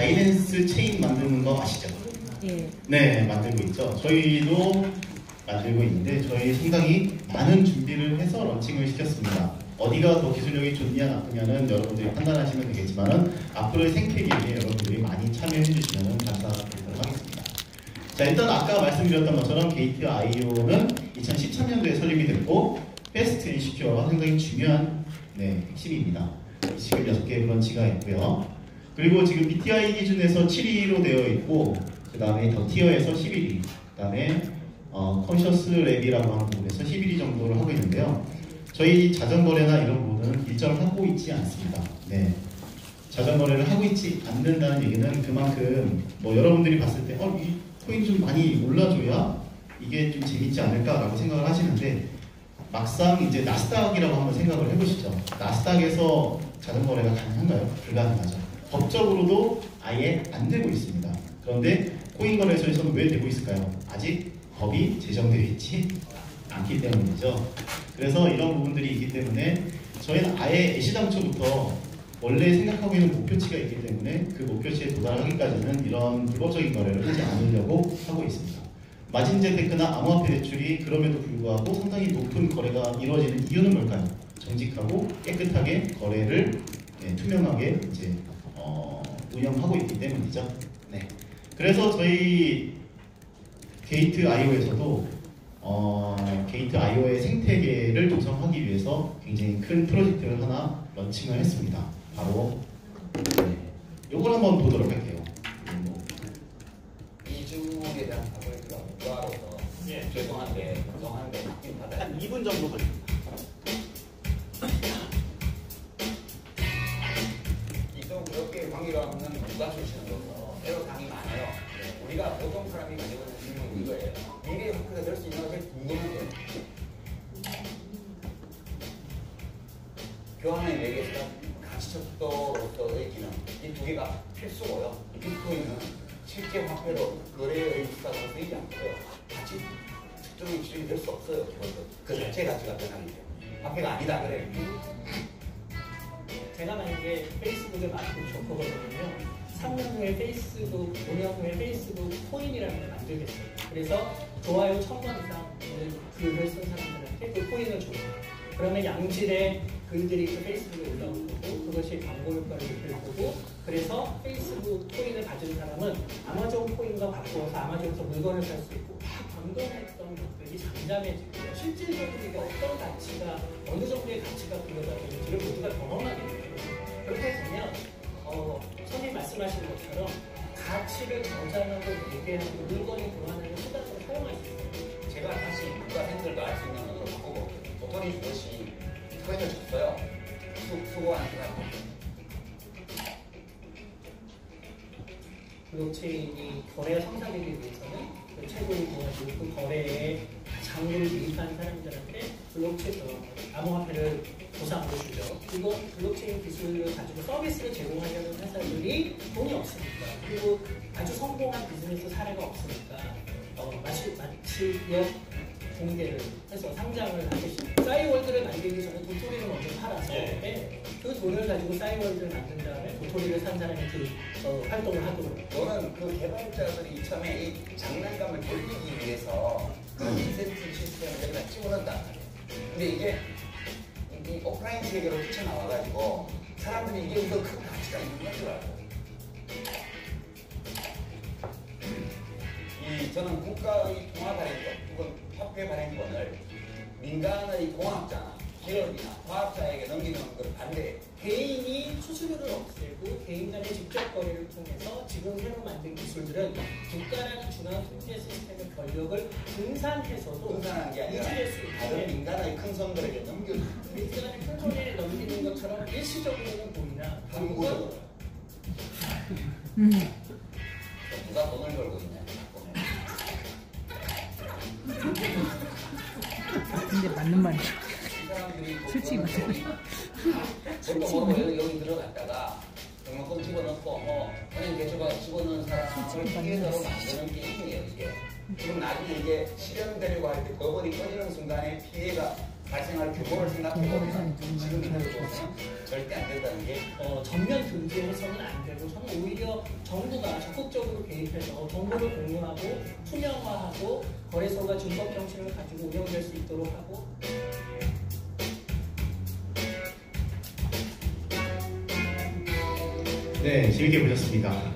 바이낸스 체인 만드는 거 아시죠? 예. 네, 만들고 있죠. 저희도 만들고 있는데 저희 상당히 많은 준비를 해서 런칭을 시켰습니다. 어디가 더 기술력이 좋냐 나쁘냐는 여러분들이 판단하시면 되겠지만 앞으로의 생태계에 여러분들이 많이 참여해 주시면 감사드리도록 하겠습니다. 자, 일단 아까 말씀드렸던 것처럼 게이트.io는 2013년도에 설립이 됐고 패스트 앤 시큐어가 상당히 중요한 핵심입니다. 지금 6개의 브런치가 있고요. 그리고 지금 BTI 기준에서 7위로 되어 있고 그 다음에 더 티어에서 11위, 그 다음에 컨셔스 랩이라고 하는 부분에서 11위 정도를 하고 있는데요. 저희 자전거래나 이런 부분은 일정을 하고 있지 않습니다. 네. 자전거래를 하고 있지 않는다는 얘기는 그만큼 뭐 여러분들이 봤을 때 이 코인 좀 많이 올라줘야 이게 좀 재밌지 않을까라고 생각을 하시는데 막상 이제 나스닥이라고 한번 생각을 해보시죠. 나스닥에서 자전거래가 가능한가요? 불가능하죠. 법적으로도 아예 안 되고 있습니다. 그런데 코인 거래소에서는 왜 되고 있을까요? 아직 법이 제정되어 있지 않기 때문이죠. 그래서 이런 부분들이 있기 때문에 저희는 아예 애시당초부터 원래 생각하고 있는 목표치가 있기 때문에 그 목표치에 도달하기까지는 이런 불법적인 거래를 하지 않으려고 하고 있습니다. 마진재테크나 암호화폐 대출이 그럼에도 불구하고 상당히 높은 거래가 이루어지는 이유는 뭘까요? 정직하고 깨끗하게 거래를 투명하게 이제 운영하고 있기 때문이죠. 네. 그래서 저희 게이트.io에서도 게이트.io의 생태계를 조성하기 위해서 굉장히 큰 프로젝트를 하나 런칭을 했습니다. 바로 이걸 한번 보도록 할게요. 이 질문에 대한 답을 제가 못 알아서 죄송한데 한 2분 정도 걸립니다. 좀 그렇게 관계가 없는 문과 출신으로서 애로사항이 많아요. 우리가 보통 사람이 가지고 있는 질문은 이거예요. 미래의 학교가 될 수 있는 것이 궁금한데 교환의 매개수가 가치척도로서의 기능 이 두 개가 필수고요. 비트코인은 실제 화폐로 거래의 수가 쓰이지 않고요. 가치 측정이 기준이 될 수 없어요. 그 자체 가치가 변하기 때문에 화폐가 아니다 그래요. 제가 만약에 페이스북을 만들고 싶거든요. 3년 후에 페이스북, 5년 후에 페이스북 코인이라는 걸 만들겠어요. 그래서 좋아요 1000번 이상 글을 쓴 사람들한테 그 코인을 줘요. 그러면 양질의 글들이 그 페이스북에 올라올 거고 그것이 광고 효과를 일으킬 거고 그래서 페이스북 코인을 가진 사람은 아마존 코인과 바꾸어서 아마존에서 물건을 살 수 있고 다 광동했던 것들이 잠잠해지고요. 실질적으로 이게 어떤 가치가 어느 정도의 가치가 부여가 되는지를 모두가 경험하게 돼요. 그렇게 되면 선생님 말씀하신 것처럼 가치를 저장하고 얘기하고 물건이 교환하는 수단으로 사용할 수 있어요. 제가 다시 국가 생들도 알 수 있는 것으로 바꾸고 도토리 주것이 코인을 줬어요. 수고한 사람. 블록체인이 거래가 성사되기 위해서는 그 최고이고 그 거래에 장부를 유입한 사람들한테 블록체인 암호화폐를 보상으로 주죠. 그리고 블록체인 기술을 가지고 서비스를 제공하려는 회사들이 돈이 없으니까 그리고 아주 성공한 비즈니스 사례가 없으니까 마치 공개를 해서 상장을 하듯이 싸이월드를 만들기 전에 도토리를 먼저 팔아서 그 돈을 가지고 싸이월드를 만든 다음에 도토리를 산 사람이 그 활동을 하도록. 너는 그 개발자들이 이참에 이 장난감을 돌리기 위해서 그 인센티브 시스템을 여기다 집어넣는단 말이야. 근데 이게 이 오프라인 세계로 뛰쳐나와가지고 사람들이 이게 더 큰 가치가 있는 건 줄 알고. 저는 국가의 통화 발행권, 혹은 화폐 발행권을 민간의 공학자나 기업이나 과학자에게 넘기는 걸 반대해요. 개인이 수수료를 없애고 개인 간의 직접 거래를 통해서 지금 새로 만든 기술들은 국가라는 중앙 통제 시스템의 권력을 분산해서도 분산한 게 아니라 유지될 수 다른 있는데 민간의 큰 손들에게 넘겨주는 민간의 큰 손에 넘기는 것처럼 일시적으로는 보이나 항구적으로 누가 돈을 벌고 있냐. 근데 맞는 말이야. 솔직히 맞는 말이야. 여기 들어갔다가 등록금 집어넣고 은행 대출받아 집어넣는 사람을 피해자로 만드는 게임이에요 이게. 그럼 나중에 이게 실현되려고 할 때 버블이 꺼지는 순간에 피해가 발생할 규모를 생각해보면 지금 이대로서는 절대 안 된다는 게 전면 금지해서는 안 되고 저는 오히려 정부가 적극적으로 개입해서 정보를 공유하고 투명화하고 거래소가 준법 정신을 가지고 운영될 수 있도록 하고 네, 재밌게 보셨습니다.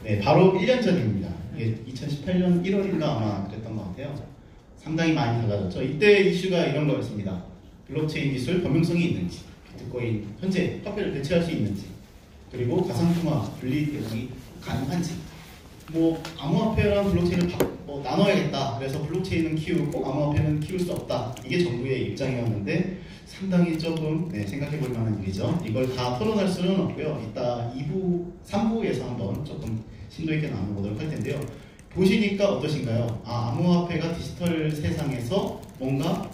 네, 바로 1년 전입니다. 이게 2018년 1월인가 아마 그랬던 것 같아요. 상당히 많이 달라졌죠. 이때 이슈가 이런 거였습니다. 블록체인 기술 범용성이 있는지, 비트코인 현재 화폐를 대체할 수 있는지, 그리고 가상통화 분리 대상이 가능한지, 뭐 암호화폐랑 블록체인을 나눠야겠다. 그래서 블록체인은 키우고 암호화폐는 키울 수 없다. 이게 정부의 입장이었는데 상당히 조금 생각해 볼 만한 일이죠. 이걸 다 토론할 수는 없고요. 이따 2부, 3부에서 한번 조금 심도 있게 나눠보도록 할 텐데요. 보시니까 어떠신가요? 암호화폐가 디지털 세상에서 뭔가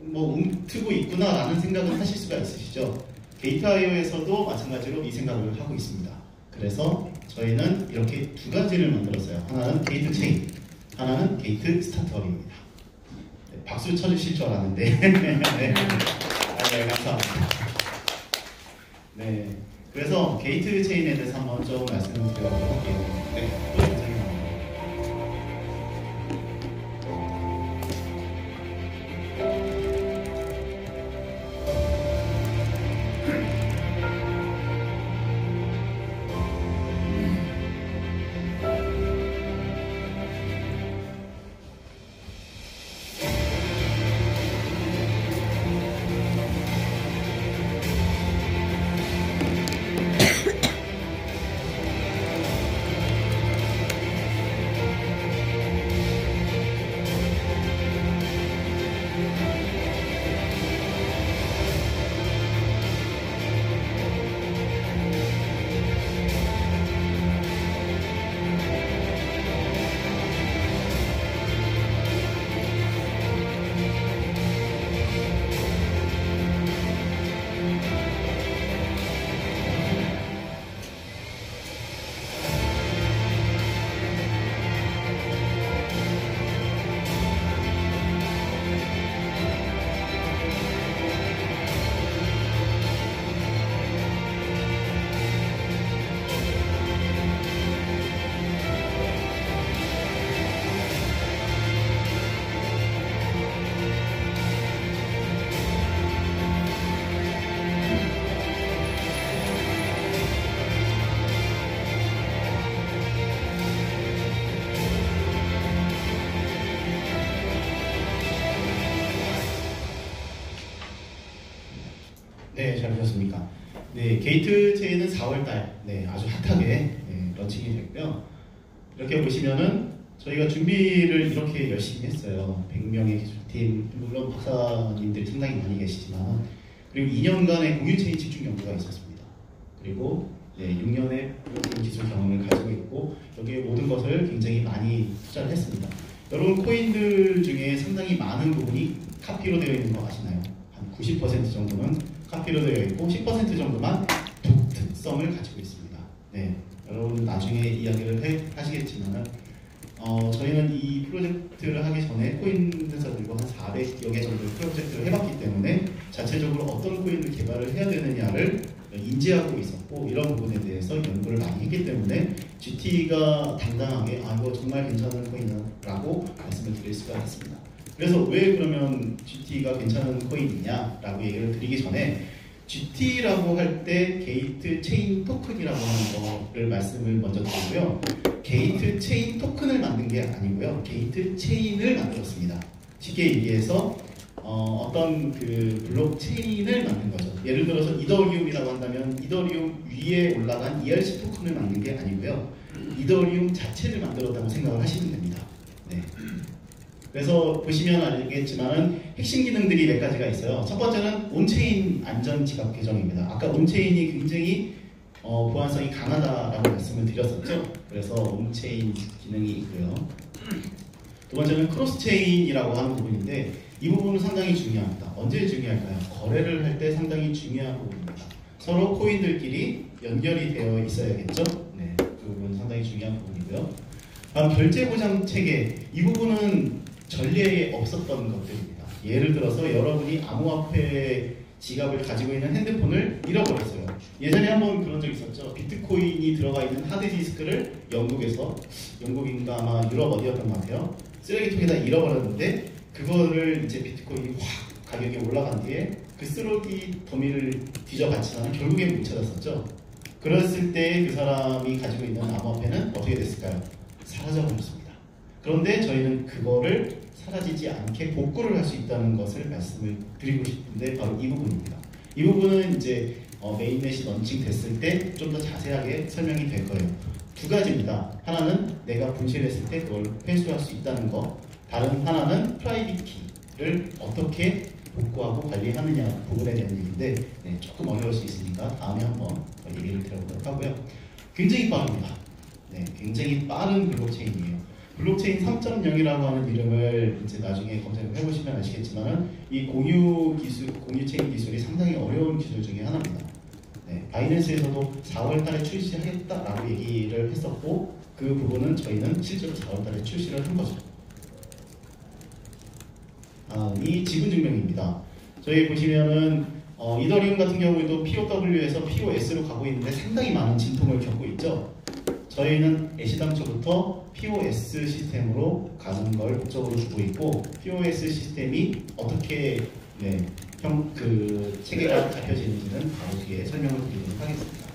움트고 있구나라는 생각을 하실 수가 있으시죠. 게이트.io에서도 마찬가지로 이 생각을 하고 있습니다. 그래서 저희는 이렇게 두 가지를 만들었어요. 하나는 게이트 체인, 하나는 게이트 스타트업입니다. 네, 박수 쳐주실 줄 알았는데 네, 감사합니다. 네, 그래서 게이트 체인에 대해서 한번 좀 말씀을 드려보도록 할게요. 네, 또 영상이 나옵니다. 네, 잘 보셨습니까? 네, 게이트 체인은 4월달 아주 핫하게 런칭이 됐고요. 이렇게 보시면은 저희가 준비를 이렇게 열심히 했어요. 100명의 기술팀, 물론 박사님들이 상당히 많이 계시지만, 그리고 2년간의 공유 체인 집중 연구가 있었습니다. 그리고 6년의 기술 경험을 가지고 있고, 여기에 모든 것을 굉장히 많이 투자를 했습니다. 여러분 코인들 중에 상당히 많은 부분이 카피로 되어 있는 거 아시나요? 한 90% 정도는 카피로 되어 있고 10% 정도만 독특성을 가지고 있습니다. 네, 여러분 나중에 이야기를 하시겠지만 저희는 이 프로젝트를 하기 전에 코인 회사들과 한 400여 개 정도 프로젝트를 해봤기 때문에 자체적으로 어떤 코인을 개발을 해야 되느냐를 인지하고 있었고, 이런 부분에 대해서 연구를 많이 했기 때문에 GT가 당당하게 이거 정말 괜찮은 코인이라고 말씀을 드릴 수가 있습니다. 그래서 왜 그러면 GT가 괜찮은 코인이냐라고 얘기를 드리기 전에, GT라고 할 때 게이트 체인 토큰이라고 하는 거를 말씀을 먼저 드리고요. 게이트 체인 토큰을 만든 게 아니고요, 게이트 체인을 만들었습니다. 쉽게 얘기해서 어떤 그 블록체인을 만든 거죠. 예를 들어서 이더리움이라고 한다면 이더리움 위에 올라간 ERC 토큰을 만든 게 아니고요, 이더리움 자체를 만들었다고 생각을 하시면 됩니다. 네. 그래서 보시면 알겠지만은 핵심 기능들이 몇 가지가 있어요. 첫 번째는 온체인 안전 지각 계정입니다. 아까 온체인이 굉장히 보안성이 강하다라고 말씀을 드렸었죠. 그래서 온체인 기능이 있고요. 두 번째는 크로스체인이라고 하는 부분인데, 이 부분은 상당히 중요합니다. 언제 중요할까요? 거래를 할 때 상당히 중요한 부분입니다. 서로 코인들끼리 연결이 되어 있어야겠죠. 네, 그 부분은 상당히 중요한 부분이고요. 다음 결제 보장 체계. 이 부분은 전례에 없었던 것들입니다. 예를 들어서 여러분이 암호화폐 지갑을 가지고 있는 핸드폰을 잃어버렸어요. 예전에 한번 그런 적 있었죠. 비트코인이 들어가 있는 하드디스크를 영국인가 아마 유럽 어디였던 것 같아요. 쓰레기통에다 잃어버렸는데 그거를 이제 비트코인이 확 가격이 올라간 뒤에 그 쓰레기 더미를 뒤져봤지만 결국엔 못 찾았었죠. 그랬을 때 그 사람이 가지고 있는 암호화폐는 어떻게 됐을까요? 사라져버렸습니다. 그런데 저희는 그거를 사라지지 않게 복구를 할 수 있다는 것을 말씀을 드리고 싶은데 바로 이 부분입니다. 이 부분은 이제 메인넷이 런칭 됐을 때 좀 더 자세하게 설명이 될 거예요. 두 가지입니다. 하나는 내가 분실했을 때 그걸 회수할 수 있다는 거, 다른 하나는 프라이빗 키를 어떻게 복구하고 관리하느냐 부분에 대한 얘기인데 조금 어려울 수 있으니까 다음에 한번 더 얘기를 드려보도록 하고요. 굉장히 빠릅니다. 굉장히 빠른 블록체인이에요. 블록체인 3.0이라고 하는 이름을 이제 나중에 검색을 해보시면 아시겠지만은 이 공유 체인 기술이 상당히 어려운 기술 중에 하나입니다. 바이낸스에서도 4월달에 출시하겠다라고 얘기를 했었고 그 부분은 저희는 실제로 4월달에 출시를 한 거죠. 이 지분 증명입니다. 저희 보시면은 이더리움 같은 경우에도 POW에서 POS로 가고 있는데 상당히 많은 진통을 겪고 있죠. 저희는 애시당초부터 POS 시스템으로 가는 걸 목적으로 두고 있고 POS 시스템이 어떻게 그 체계가 잡혀지는지는 바로 뒤에 설명을 드리도록 하겠습니다.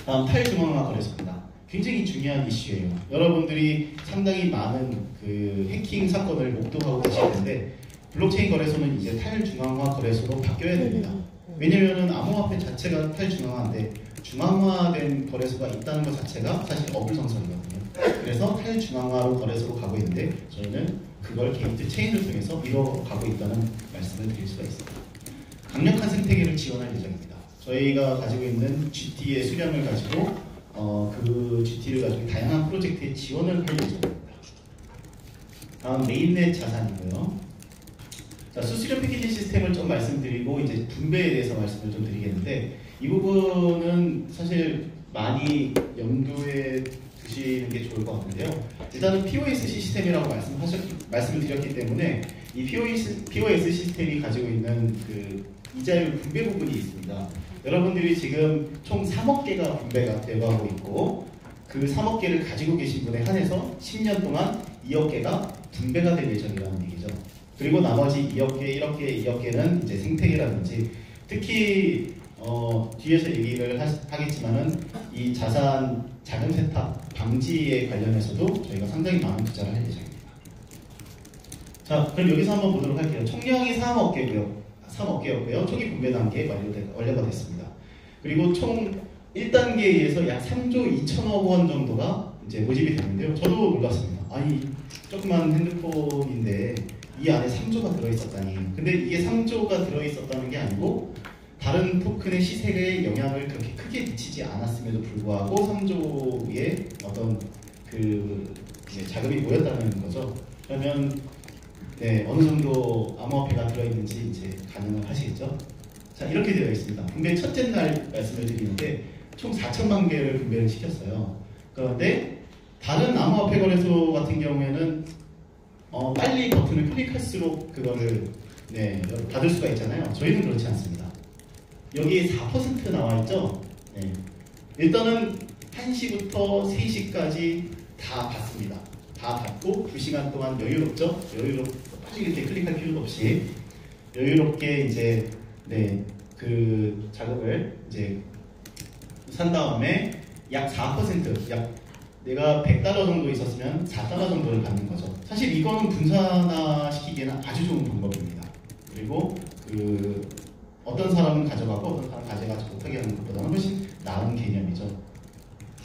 다음 탈중앙화 거래소입니다. 굉장히 중요한 이슈예요. 여러분들이 상당히 많은 그 해킹 사건을 목도하고 계시는데 블록체인 거래소는 이제 탈중앙화 거래소로 바뀌어야 됩니다. 왜냐면은 암호화폐 자체가 탈중앙화인데 중앙화된 거래소가 있다는 것 자체가 사실 어불성설이거든요. 그래서 탈중앙화로 거래소로 가고 있는데 저희는 그걸 게이트 체인을 통해서 이뤄가고 있다는 말씀을 드릴 수가 있습니다. 강력한 생태계를 지원할 예정입니다. 저희가 가지고 있는 GT의 수량을 가지고 그 GT를 가지고 다양한 프로젝트에 지원을 할 예정입니다. 다음 메인넷 자산이고요. 자, 수수료 패키지 시스템을 좀 말씀드리고 이제 분배에 대해서 말씀을 좀 드리겠는데 이 부분은 사실 많이 염두에 두시는 게 좋을 것 같은데요. 일단은 POS 시스템이라고 말씀을 드렸기 때문에 이 POS 시스템이 가지고 있는 그 이자율 분배 부분이 있습니다. 여러분들이 지금 총 3억 개가 분배가 되어가고 있고 그 3억 개를 가지고 계신 분에 한해서 10년 동안 2억 개가 분배가 될 예정이라는 얘기죠. 그리고 나머지 2억 개, 1억 개, 2억 개는 이제 생태계라든지 특히 뒤에서 얘기를 하겠지만은 이 자산 자금 세탁 방지에 관련해서도 저희가 상당히 많은 투자를 할 예정입니다. 자, 그럼 여기서 한번 보도록 할게요. 총량이 3억 개였고요. 초기 분배 단계에 완료가 됐습니다. 그리고 총 1단계에서 약 3조 2천억 원 정도가 이제 모집이 됐는데요. 저도 몰랐습니다. 아니, 조그만 핸드폰인데 이 안에 3조가 들어있었다니. 근데 이게 3조가 들어있었다는 게 아니고 다른 토큰의 시세에 영향을 그렇게 크게 미치지 않았음에도 불구하고 3조의 어떤 그 자금이 모였다는 거죠. 그러면 어느 정도 암호화폐가 들어있는지 이제 가능을 하시겠죠. 자, 이렇게 되어 있습니다. 분배 첫째 날 말씀을 드리는데 총 4천만 개를 분배를 시켰어요. 그런데 다른 암호화폐 거래소 같은 경우에는 빨리 버튼을 클릭할수록 그거를 받을 수가 있잖아요. 저희는 그렇지 않습니다. 여기에 4% 나와 있죠. 일단은 1시부터 3시까지 다 받습니다. 다 받고 2시간 동안 여유롭죠. 빨리 이렇게 클릭할 필요도 없이 여유롭게 이제 그 자금을 이제 산 다음에 약 4%, 약 내가 100달러 정도 있었으면 4달러 정도를 받는 거죠. 사실 이거는 분산화시키기에는 아주 좋은 방법입니다. 그리고 그 어떤 사람은 가져가고 어떤 사람은 가져가지 못하게 하는 것보다는 훨씬 나은 개념이죠.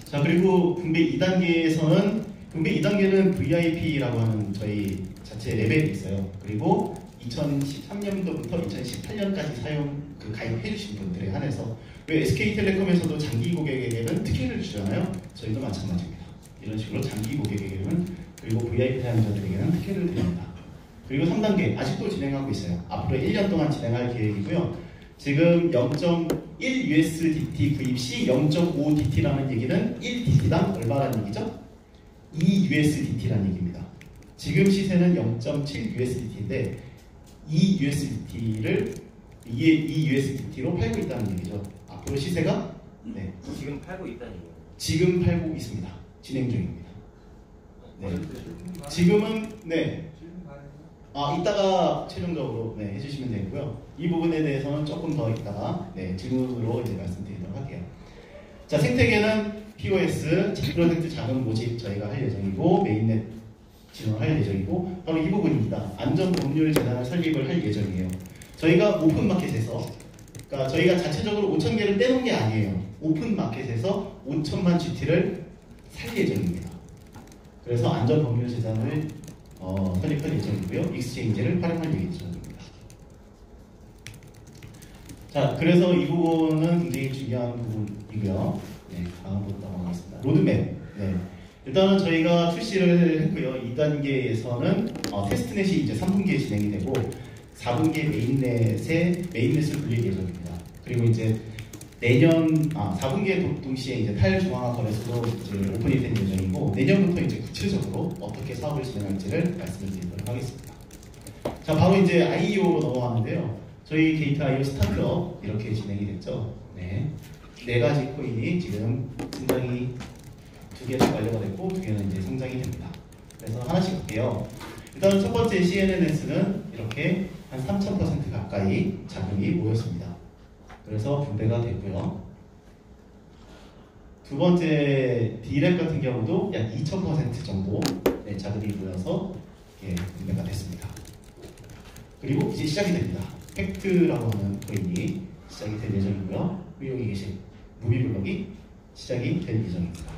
자, 그리고 분배 2단계에서는 분배 2단계는 VIP라고 하는 저희 자체 레벨이 있어요. 그리고 2013년도부터 2018년까지 가입해 주신 분들에 한해서 왜 SK텔레콤에서도 장기 고객에게는 특혜를 주잖아요. 저희도 마찬가지입니다. 이런 식으로 장기 고객에게는 그리고 VIP 사용자들에게는 특혜를 드립니다. 그리고 3단계 아직도 진행하고 있어요. 앞으로 1년 동안 진행할 계획이고요. 지금 0.1 USDT 구입 시 0.5 DT라는 얘기는 1 DT당 얼마라는 얘기죠? 2USDT라는 얘기입니다. 지금 시세는 0.7USDT인데 2USDT로 팔고 있다는 얘기죠. 앞으로 시세가 네, 지금 팔고 있다는 얘기예요. 지금 팔고 있습니다. 진행 중입니다. 네. 지금은 네. 이따가 최종적으로 네, 해주시면 되고요. 이 부분에 대해서는 조금 더 이따가 네, 질문으로 이제 말씀드리도록 할게요. 자, 생태계는 POS, 프로젝트 자금 모집 저희가 할 예정이고 메인넷 진행할 예정이고 바로 이 부분입니다. 안전법률 재단을 설립을 할 예정이에요. 저희가 오픈마켓에서 그러니까 저희가 자체적으로 5,000개를 떼놓은 게 아니에요. 오픈마켓에서 5천만 GT를 살 예정입니다. 그래서 안전법률 재단을 설립할 예정이고요. 익스체인지를 활용할 예정입니다. 자, 그래서 이 부분은 굉장히 중요한 부분이고요. 네, 다음으로 넘어가겠습니다. 로드맵. 네. 일단은 저희가 출시를 했고요. 2단계에서는 테스트넷이 이제 3분기에 진행이 되고 4분기에 메인넷을 굴릴 예정입니다. 그리고 이제 내년 4분기에 동시에 이제 탈중앙화 거래소로 이제 오픈이 된 예정이고 내년부터 이제 구체적으로 어떻게 사업을 진행할지를 말씀을 드리도록 하겠습니다. 자, 바로 이제 IEO로 넘어가는데요. 저희 게이트 IO 스타트업 이렇게 진행이 됐죠. 네, 4가지 코인이 지금 상장이 2개는 완료가 됐고 2개는 이제 상장이 됩니다. 그래서 하나씩 볼게요. 일단 첫 번째 CNNS는 이렇게 한 3,000% 가까이 자금이 모였습니다. 그래서 분배가 되고요. 두 번째 D랩 같은 경우도 약 2,000% 정도 자금이 모여서 분배가 됐습니다. 그리고 이제 시작이 됩니다. 팩트라고 하는 코인이 시작이 될 예정이고요. 여기 계신 무비블럭이 시작이 될 예정입니다.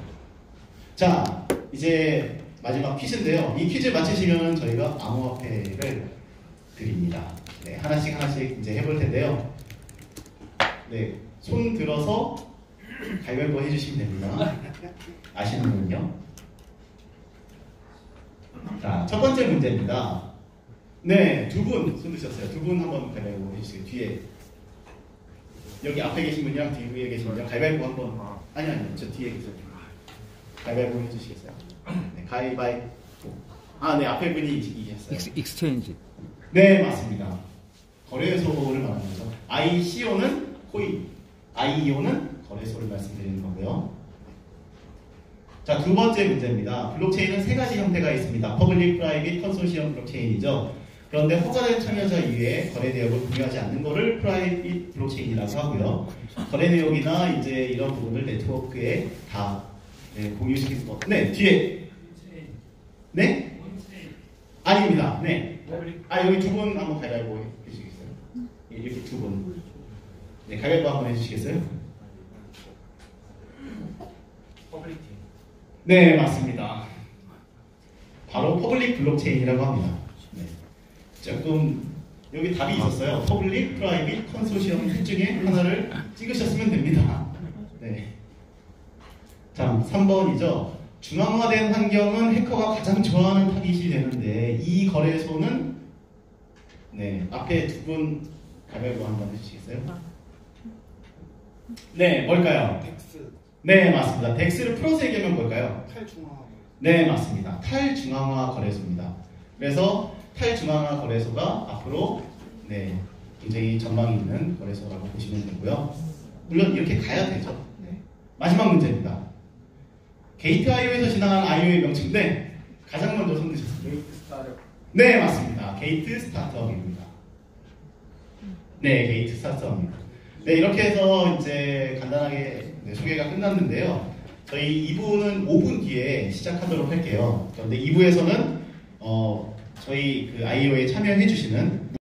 자, 이제 마지막 퀴즈인데요. 이 퀴즈 맞히시면 저희가 암호화폐를 드립니다. 네, 하나씩 이제 해볼 텐데요. 네, 손 들어서 가위바위보 해주시면 됩니다. 아시는 분은요? 자, 첫 번째 문제입니다. 네, 두 분 손 드셨어요. 두 분 한번 가위바위보 해주세요. 뒤에 여기 앞에 계신 분이랑 뒤에 계신 분이랑 가위바위보 한번. 아니요, 저 뒤에 계세요. 가위바위보 해주시겠어요? 네, 가위바위보. 네, 앞에 분이 이기셨어요. 익스체인지. 네, 맞습니다. 거래소를 말하는 거죠. ICO는 코인, IEO는 거래소를 말씀드리는 거고요. 자, 두 번째 문제입니다. 블록체인은 3가지 형태가 있습니다. 퍼블릭, 프라이빗, 컨소시엄 블록체인이죠. 그런데 허가된 참여자 이외에 거래 내역을 공유하지 않는 것을 프라이빗 블록체인이라고 하고요. 거래 내역이나 이제 이런 부분을 네트워크에 다 공유시키는 것. 네, 뒤에. 네? 아닙니다. 네. 여기 두 분 한번 가위바위보 해주시겠어요? 이렇게 두 분. 네, 가위바위보 한번 해주시겠어요? 퍼블릭. 네, 맞습니다. 바로 퍼블릭 블록체인이라고 합니다. 네. 조금 여기 답이 있었어요. 퍼블릭, 프라이빗, 컨소시엄 셋 중에 하나를 찍으셨으면 됩니다. 네. 자, 3번이죠. 중앙화된 환경은 해커가 가장 좋아하는 타깃이 되는데 이 거래소는 네, 앞에 두 분 가위바위보 한번 해주시겠어요? 네, 뭘까요? 덱스. 네, 맞습니다. 덱스를 풀어서 얘기하면 뭘까요? 탈중앙화. 네, 맞습니다. 탈중앙화 거래소입니다. 그래서 탈중앙화 거래소가 앞으로 네, 굉장히 전망이 있는 거래소라고 보시면 되고요. 물론 이렇게 가야 되죠. 네. 마지막 문제입니다. 게이트 IO에서 진행한 IO의 명칭인데 가장 먼저 손 드셨습니다. 게이트 스타트업. 네, 맞습니다. 게이트 스타트업입니다. 네, 게이트 스타트업입니다. 네, 이렇게 해서 이제 간단하게 소개가 끝났는데요. 저희 2부는 5분 뒤에 시작하도록 할게요. 그런데 2부에서는 저희 그 IO에 참여해주시는